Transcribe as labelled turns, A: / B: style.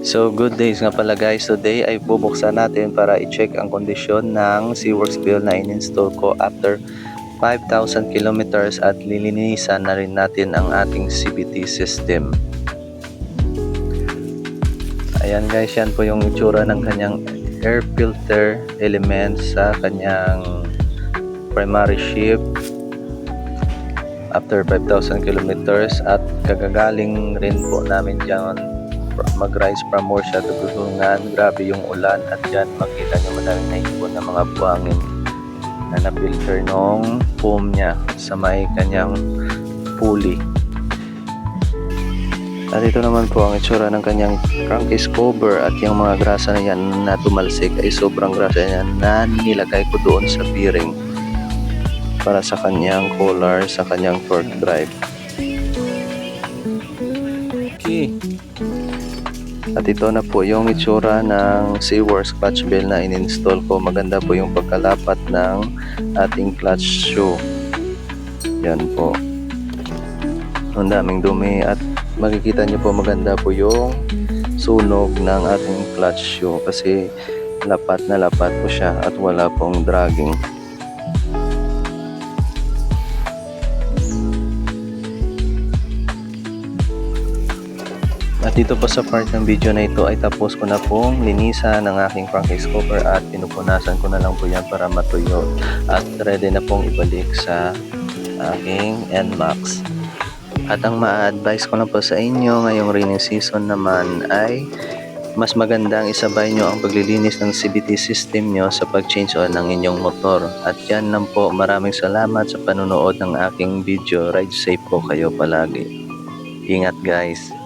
A: So good days nga pala guys, today ay bubuksan natin para i-check ang kondisyon ng SeaWorks bill na in-install ko after 5,000 kilometers at lilinisan na rin natin ang ating CVT system. Ayan guys, yan po yung itsura ng kanyang air filter element sa kanyang primary ship after 5,000 kilometers at kagagaling rin po namin dyan mag-rise from Murcia to Gulungan. Grabe yung ulan at dyan makita nyo madaming naipon ng mga buhangin na na-filter nung foam nya sa may kanyang pulley. At ito naman po ang itsura ng kanyang crankcase cover at yung mga grasa na yan na tumalsik ay sobrang grasa yan na nilagay ko doon sa bearing para sa kanyang collar sa kanyang torque drive. Okay. At ito na po yung itsura ng SeaWorks clutch bell na in-install ko. Maganda po yung pagkalapat ng ating clutch shoe. Yan po. Ang daming dumi at makikita nyo po maganda po yung sunog ng ating clutch shoe kasi lapat na lapat po siya at wala pong dragging. At dito po sa part ng video na ito ay tapos ko na pong linisan ng aking crankcase cover at pinupunasan ko na lang po yan para matuyo at ready na pong ibalik sa aking NMAX. At ang ma-advise ko lang po sa inyo ngayong rainy season naman ay mas magandang isabay nyo ang paglilinis ng CVT system nyo sa pag-change oil ng inyong motor. At yan lang po, maraming salamat sa panonood ng aking video. Ride safe po kayo palagi. Ingat guys!